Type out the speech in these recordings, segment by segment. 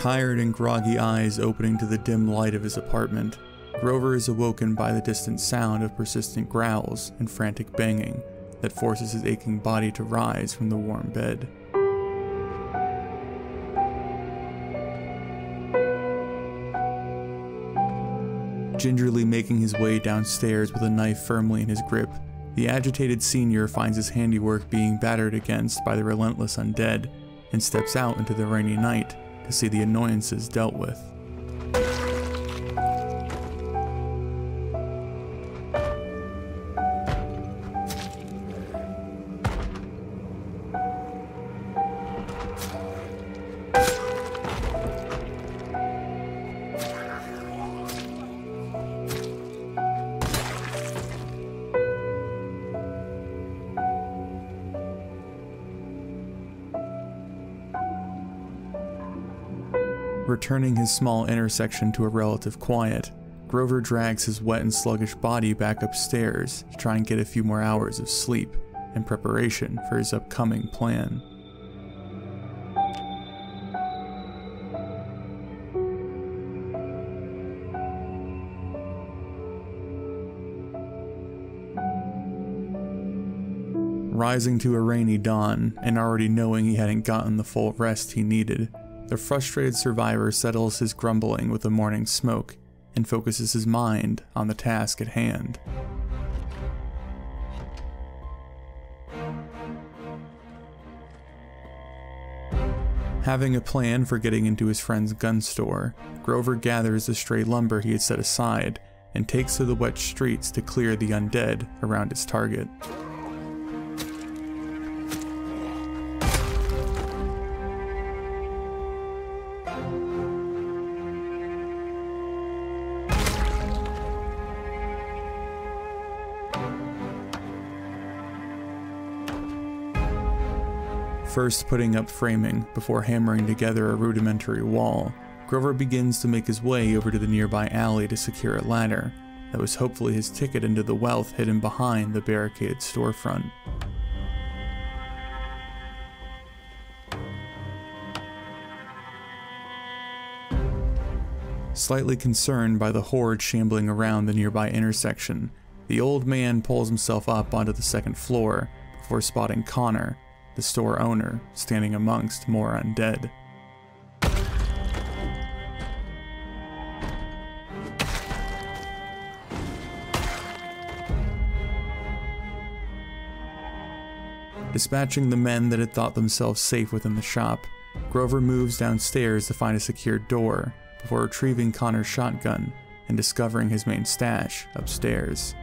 Tired and groggy eyes opening to the dim light of his apartment, Grover is awoken by the distant sound of persistent growls and frantic banging that forces his aching body to rise from the warm bed. Gingerly making his way downstairs with a knife firmly in his grip, the agitated senior finds his handiwork being battered against by the relentless undead and steps out into the rainy night to see the annoyances dealt with. Returning his small intersection to a relative quiet, Grover drags his wet and sluggish body back upstairs to try and get a few more hours of sleep in preparation for his upcoming plan. Rising to a rainy dawn, and already knowing he hadn't gotten the full rest he needed, the frustrated survivor settles his grumbling with the morning smoke and focuses his mind on the task at hand. Having a plan for getting into his friend's gun store, Grover gathers the stray lumber he had set aside and takes to the wet streets to clear the undead around his target. First putting up framing before hammering together a rudimentary wall, Grover begins to make his way over to the nearby alley to secure a ladder that was hopefully his ticket into the wealth hidden behind the barricaded storefront. Slightly concerned by the horde shambling around the nearby intersection, the old man pulls himself up onto the second floor before spotting Connor, the store owner, standing amongst more undead. Dispatching the men that had thought themselves safe within the shop, Grover moves downstairs to find a secured door before retrieving Connor's shotgun and discovering his main stash upstairs.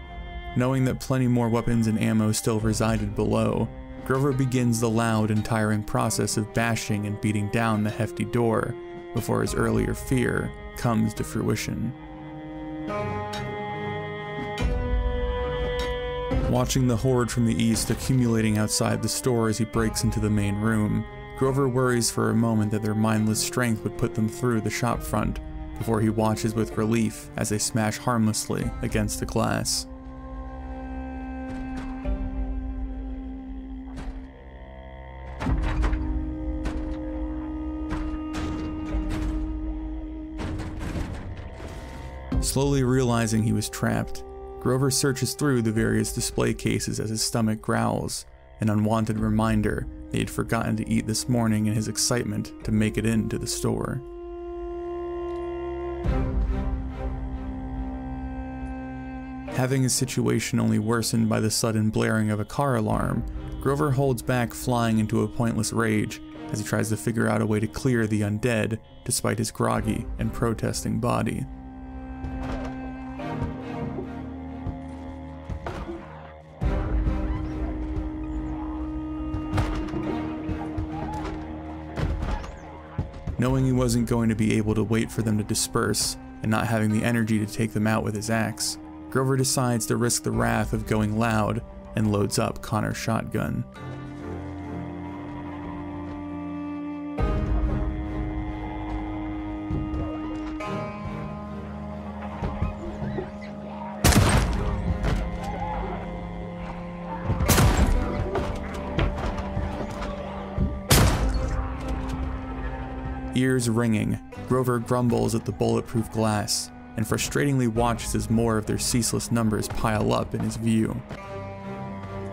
Knowing that plenty more weapons and ammo still resided below, Grover begins the loud and tiring process of bashing and beating down the hefty door before his earlier fear comes to fruition. Watching the horde from the east accumulating outside the store as he breaks into the main room, Grover worries for a moment that their mindless strength would put them through the shop front before he watches with relief as they smash harmlessly against the glass. Slowly realizing he was trapped, Grover searches through the various display cases as his stomach growls, an unwanted reminder that he had forgotten to eat this morning in his excitement to make it into the store. Having his situation only worsened by the sudden blaring of a car alarm, Grover holds back, flying into a pointless rage as he tries to figure out a way to clear the undead despite his groggy and protesting body. Knowing he wasn't going to be able to wait for them to disperse, and not having the energy to take them out with his axe, Grover decides to risk the wrath of going loud and loads up Connor's shotgun. Ears ringing, Grover grumbles at the bulletproof glass and frustratingly watches as more of their ceaseless numbers pile up in his view.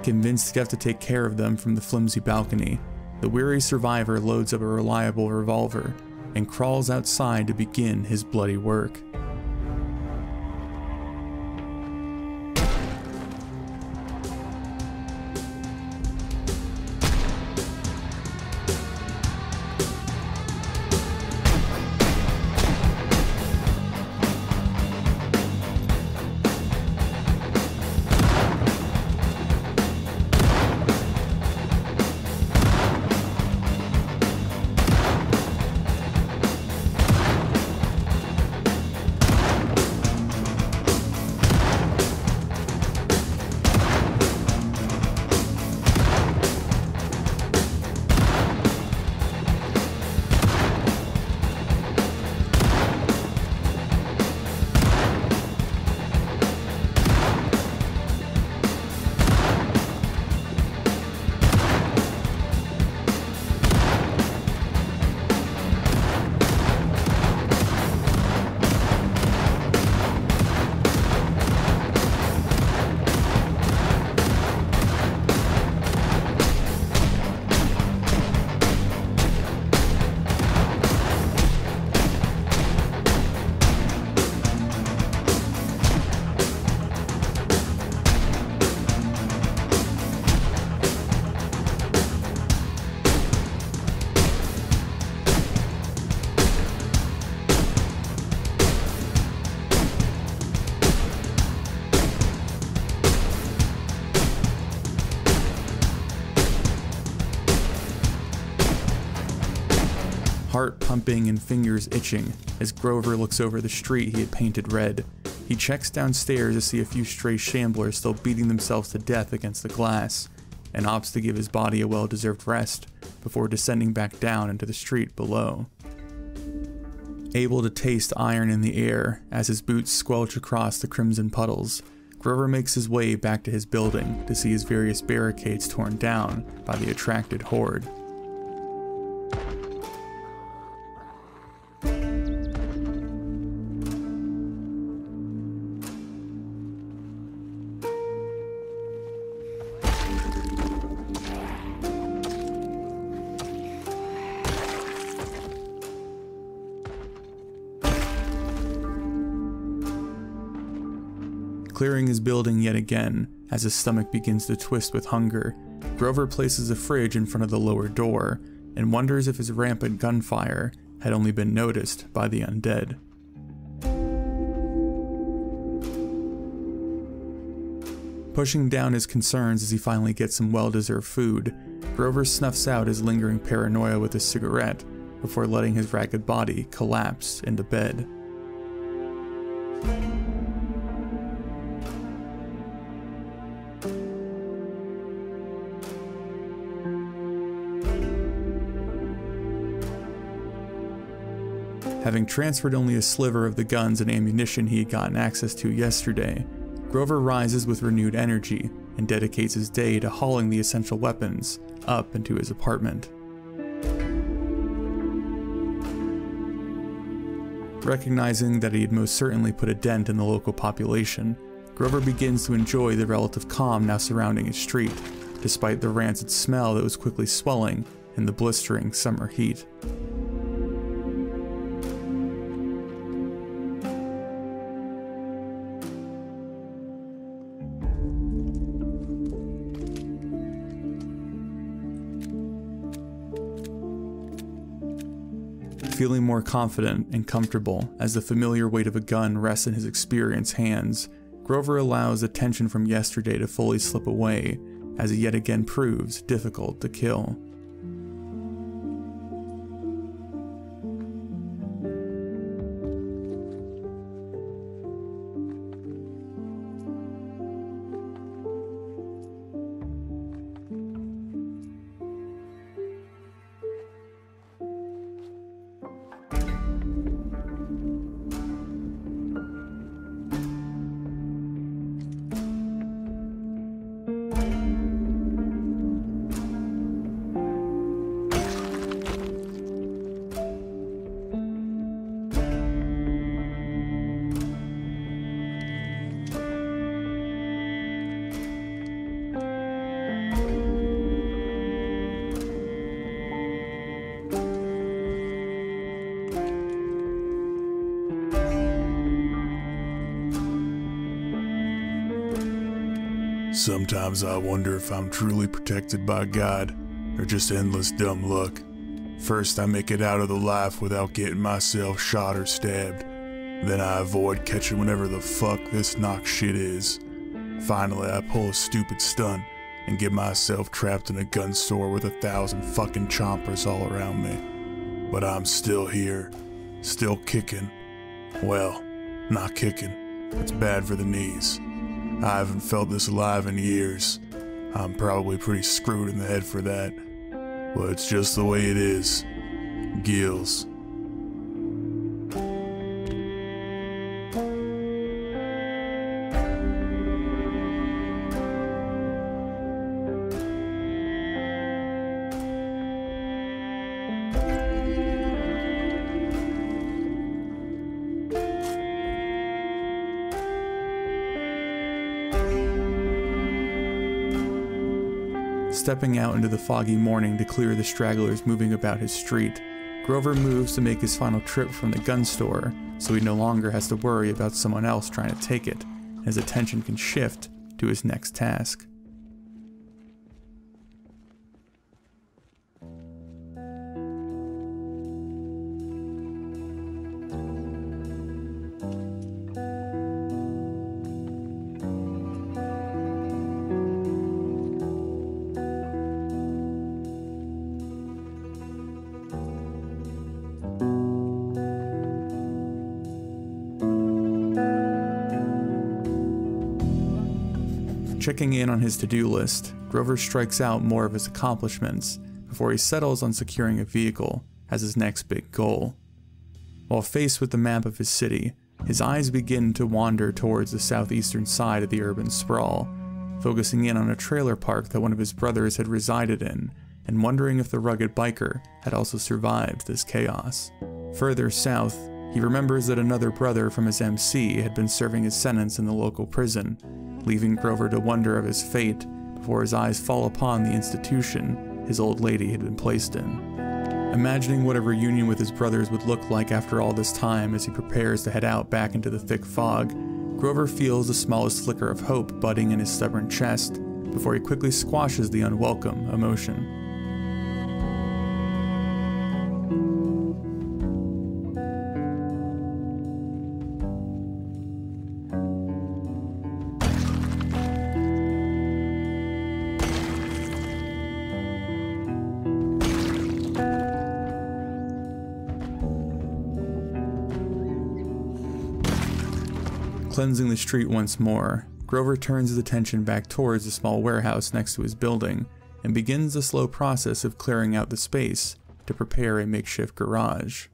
Convinced he'd have to take care of them from the flimsy balcony, the weary survivor loads up a reliable revolver and crawls outside to begin his bloody work. Heart pumping and fingers itching as Grover looks over the street he had painted red. He checks downstairs to see a few stray shamblers still beating themselves to death against the glass, and opts to give his body a well-deserved rest before descending back down into the street below. Able to taste iron in the air as his boots squelch across the crimson puddles, Grover makes his way back to his building to see his various barricades torn down by the attracted horde. Clearing his building yet again, as his stomach begins to twist with hunger, Grover places a fridge in front of the lower door and wonders if his rampant gunfire had only been noticed by the undead. Pushing down his concerns as he finally gets some well-deserved food, Grover snuffs out his lingering paranoia with a cigarette before letting his ragged body collapse into bed. Having transferred only a sliver of the guns and ammunition he had gotten access to yesterday, Grover rises with renewed energy and dedicates his day to hauling the essential weapons up into his apartment. Recognizing that he had most certainly put a dent in the local population, Grover begins to enjoy the relative calm now surrounding his street, despite the rancid smell that was quickly swelling in the blistering summer heat. Feeling more confident and comfortable as the familiar weight of a gun rests in his experienced hands, Grover allows the tension from yesterday to fully slip away as it yet again proves difficult to kill. Sometimes I wonder if I'm truly protected by God, or just endless dumb luck. First I make it out of the life without getting myself shot or stabbed. Then I avoid catching whatever the fuck this knock shit is. Finally I pull a stupid stunt and get myself trapped in a gun store with 1,000 fucking chompers all around me. But I'm still here, still kicking. Well, not kicking. It's bad for the knees. I haven't felt this alive in years. I'm probably pretty screwed in the head for that. But it's just the way it is. Gills. Stepping out into the foggy morning to clear the stragglers moving about his street, Grover moves to make his final trip from the gun store, so he no longer has to worry about someone else trying to take it, and his attention can shift to his next task. Checking in on his to-do list, Grover strikes out more of his accomplishments before he settles on securing a vehicle as his next big goal. While faced with the map of his city, his eyes begin to wander towards the southeastern side of the urban sprawl, focusing in on a trailer park that one of his brothers had resided in, and wondering if the rugged biker had also survived this chaos. Further south, he remembers that another brother from his MC had been serving his sentence in the local prison, leaving Grover to wonder of his fate before his eyes fall upon the institution his old lady had been placed in. Imagining what a reunion with his brothers would look like after all this time as he prepares to head out back into the thick fog, Grover feels the smallest flicker of hope budding in his stubborn chest before he quickly squashes the unwelcome emotion. Cleansing the street once more, Grover turns his attention back towards the small warehouse next to his building and begins the slow process of clearing out the space to prepare a makeshift garage.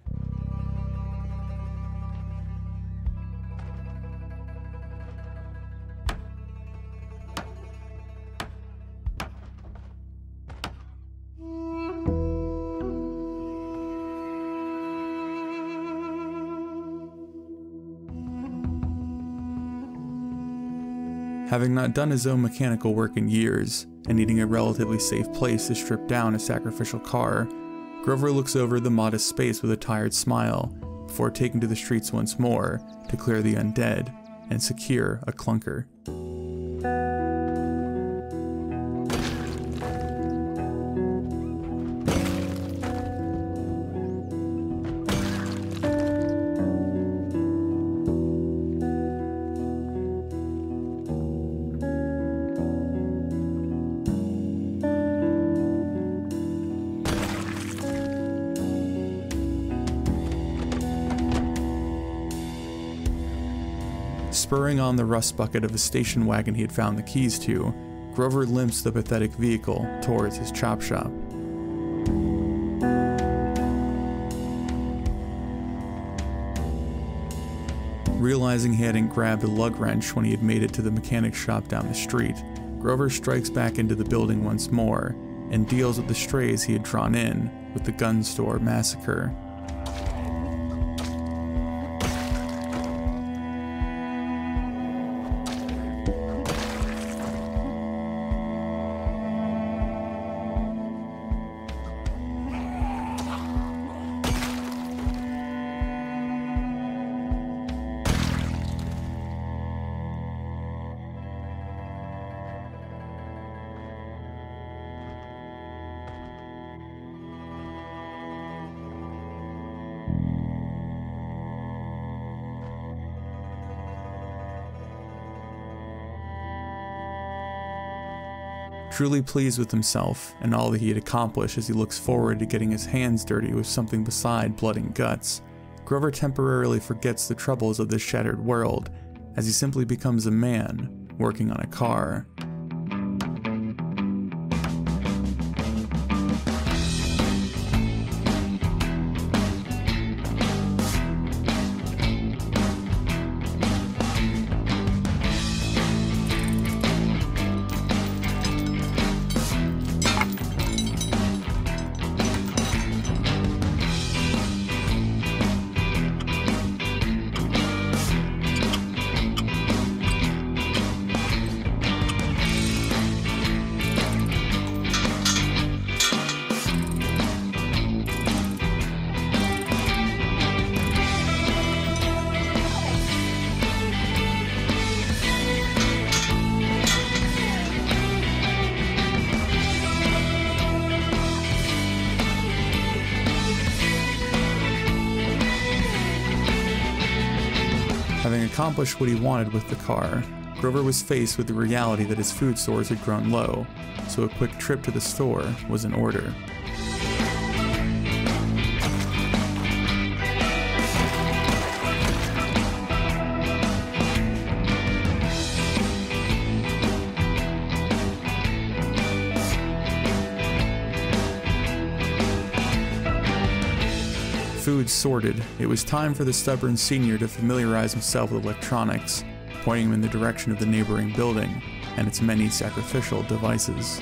Having not done his own mechanical work in years, and needing a relatively safe place to strip down a sacrificial car, Grover looks over the modest space with a tired smile, before taking to the streets once more to clear the undead and secure a clunker. Spurring on the rust bucket of a station wagon he had found the keys to, Grover limps the pathetic vehicle towards his chop shop. Realizing he hadn't grabbed a lug wrench when he had made it to the mechanic shop down the street, Grover strikes back into the building once more and deals with the strays he had drawn in with the gun store massacre. Truly pleased with himself and all that he had accomplished as he looks forward to getting his hands dirty with something beside blood and guts, Grover temporarily forgets the troubles of this shattered world as he simply becomes a man working on a car. Having accomplished what he wanted with the car, Grover was faced with the reality that his food stores had grown low, so a quick trip to the store was in order. Food sorted, it was time for the stubborn senior to familiarize himself with electronics, pointing him in the direction of the neighboring building and its many sacrificial devices.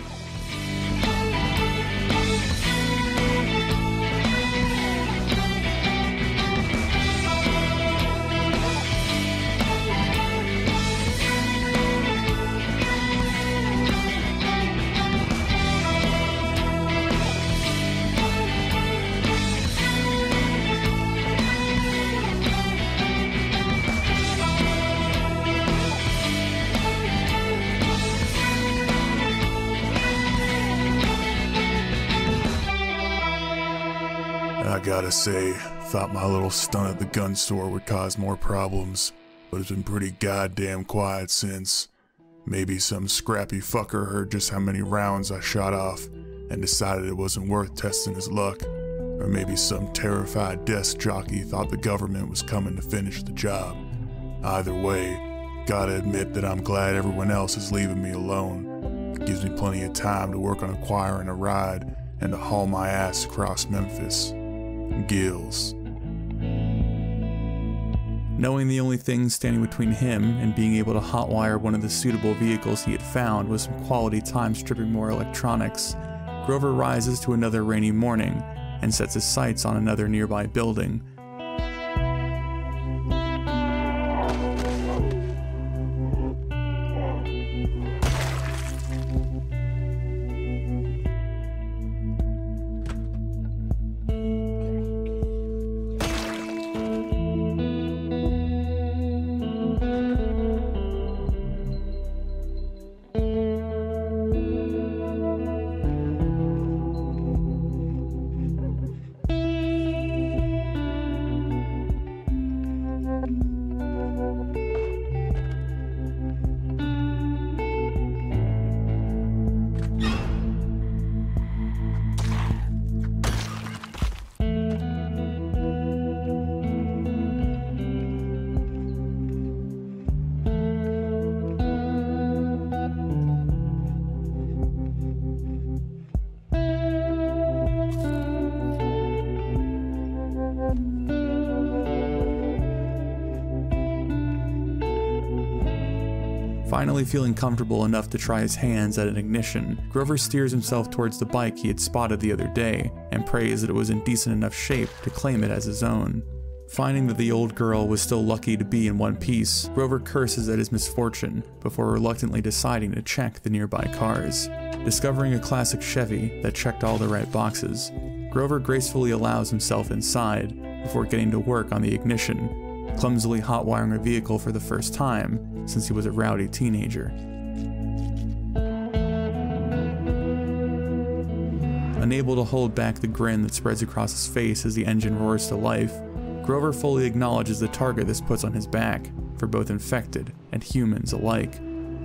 I gotta say, thought my little stunt at the gun store would cause more problems, but it's been pretty goddamn quiet since. Maybe some scrappy fucker heard just how many rounds I shot off and decided it wasn't worth testing his luck. Or maybe some terrified desk jockey thought the government was coming to finish the job. Either way, gotta admit that I'm glad everyone else is leaving me alone. It gives me plenty of time to work on acquiring a ride and to haul my ass across Memphis. Gills. Knowing the only thing standing between him and being able to hotwire one of the suitable vehicles he had found was some quality time stripping more electronics, Grover rises to another rainy morning and sets his sights on another nearby building. Finally feeling comfortable enough to try his hands at an ignition, Grover steers himself towards the bike he had spotted the other day and prays that it was in decent enough shape to claim it as his own. Finding that the old girl was still lucky to be in one piece, Grover curses at his misfortune before reluctantly deciding to check the nearby cars. Discovering a classic Chevy that checked all the right boxes, Grover gracefully allows himself inside before getting to work on the ignition, clumsily hotwiring a vehicle for the first time since he was a rowdy teenager. Unable to hold back the grin that spreads across his face as the engine roars to life, Grover fully acknowledges the target this puts on his back, for both infected and humans alike.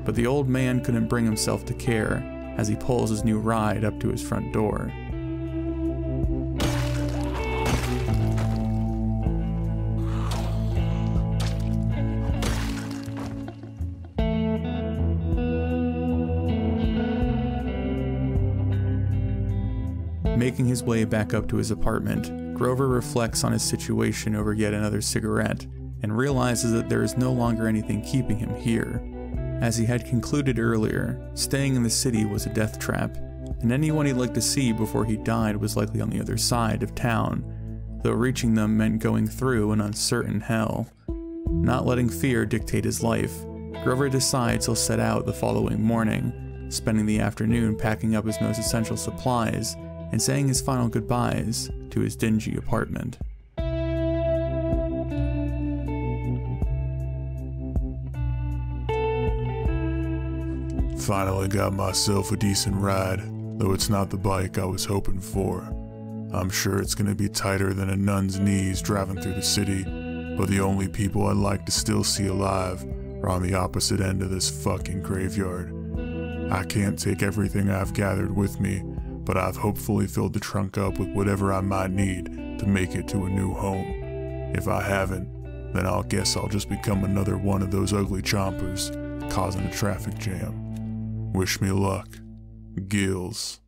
But the old man couldn't bring himself to care, as he pulls his new ride up to his front door. Making his way back up to his apartment, Grover reflects on his situation over yet another cigarette and realizes that there is no longer anything keeping him here. As he had concluded earlier, staying in the city was a death trap, and anyone he'd like to see before he died was likely on the other side of town, though reaching them meant going through an uncertain hell. Not letting fear dictate his life, Grover decides he'll set out the following morning, spending the afternoon packing up his most essential supplies and saying his final goodbyes to his dingy apartment. Finally got myself a decent ride, though it's not the bike I was hoping for. I'm sure it's gonna be tighter than a nun's knees driving through the city, but the only people I'd like to still see alive are on the opposite end of this fucking graveyard. I can't take everything I've gathered with me, but I've hopefully filled the trunk up with whatever I might need to make it to a new home. If I haven't, then I'll guess I'll just become another one of those ugly chompers, causing a traffic jam. Wish me luck. Gills.